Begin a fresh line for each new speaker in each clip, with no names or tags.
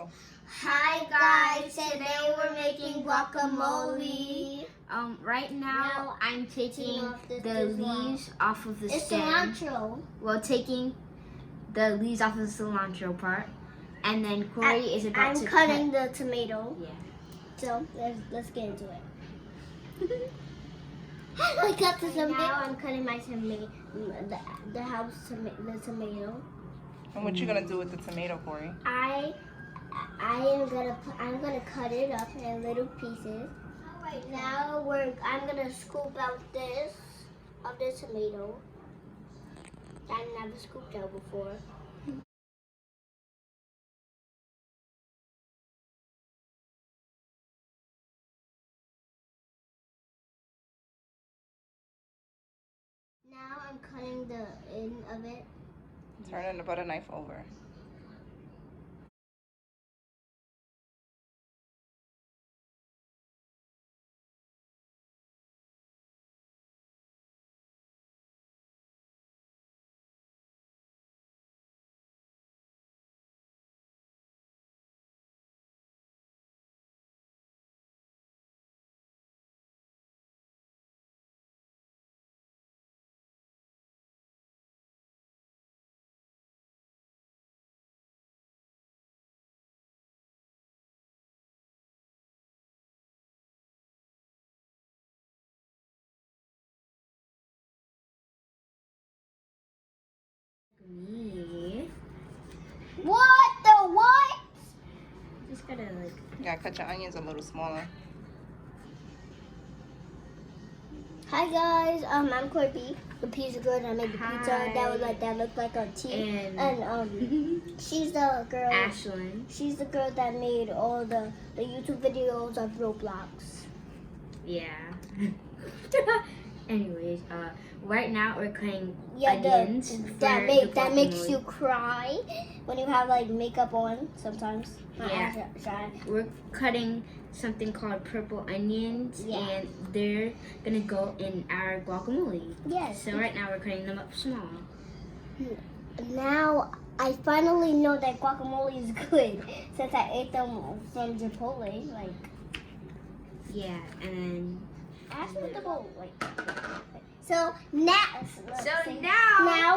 Go.
Hi guys, today we're making guacamole.
Right now I'm taking the leaves off of the
It's
stem.
cilantro.
Well, taking the leaves off of the cilantro part, and then Corey is about to
I'm cutting the tomato.
Yeah.
So let's get into it. I cut the tomato. Now I'm cutting my tomato, the tomato.
And what you gonna do with the tomato, Corey?
I'm gonna cut it up in little pieces. Right now I'm gonna scoop out this of the tomato. I never scooped out before. Now I'm cutting the end of it.
Turning the butter knife over.
Me.
What the what?
Just gotta like.
You gotta cut your onions a little smaller.
Hi guys, I'm Corby, the pizza girl that made the pizza that looked like a T. And she's the girl.
Ashlyn.
She's the girl that made all the YouTube videos of Roblox.
Yeah. Anyways, right now we're cutting
Yeah,
onions.
that makes you cry when you have like makeup on sometimes.
Yeah. We're cutting something called purple onions, and they're gonna go in our guacamole.
Yes.
So right now we're cutting them up small.
Now I finally know that guacamole is good since I ate them from Chipotle. Like.
Yeah, and then.
Ask me the bowl. So now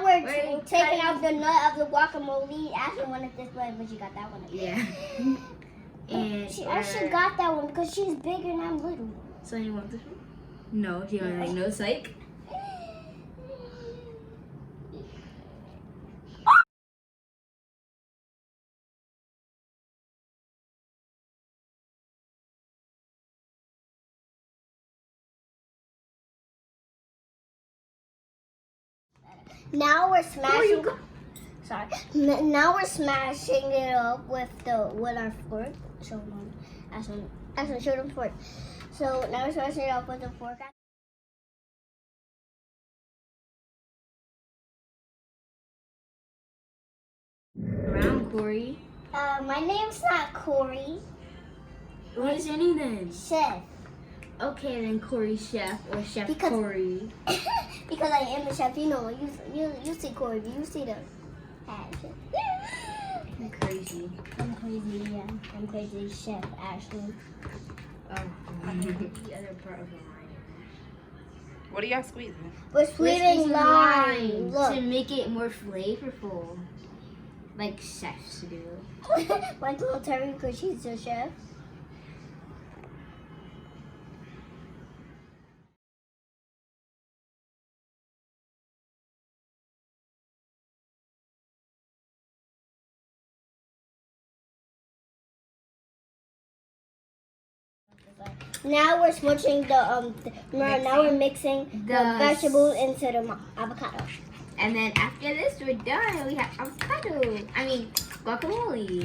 we're taking out the nut of the guacamole. Ashley wanted this one, but she got that one.
Yeah. And
she actually got that one because she's bigger and I'm little.
So you want this one? No, she want like no psych.
Now we're smashing. Sorry. Now we're smashing it up with our fork. Show them. Actually, show them fork. So now we're smashing it up with the fork.
Around Corey.
My name's not Corey.
What is your name then?
Chef.
Okay, then Corey Chef or Chef
Because-
Corey.
Because I am the chef, you know. You see Corey, you see the action.
I'm crazy.
I'm crazy, yeah. I'm crazy, Chef Ashley.
Oh, the other part of the line.
What are y'all squeezing?
We're squeezing lime.
to
Look.
make it more flavorful, like chefs do.
My little Terry, because she's the chef. Now we're switching now we're mixing the vegetables into the avocado.
And then after this, we're done. We have avocado. I mean, guacamole.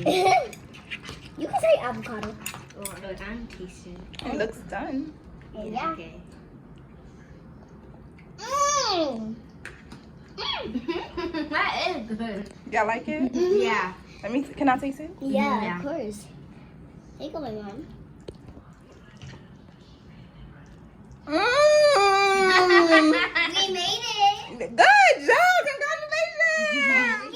You can say avocado.
Oh, no, I'm tasting.
It looks done.
Yeah.
Okay.
Mmm.
That is good.
Y'all like it?
Yeah.
Can I taste it?
Yeah,
Yeah.
of course. Take a look, Mom.
Mmm.
We made it.
Good job! Congratulations!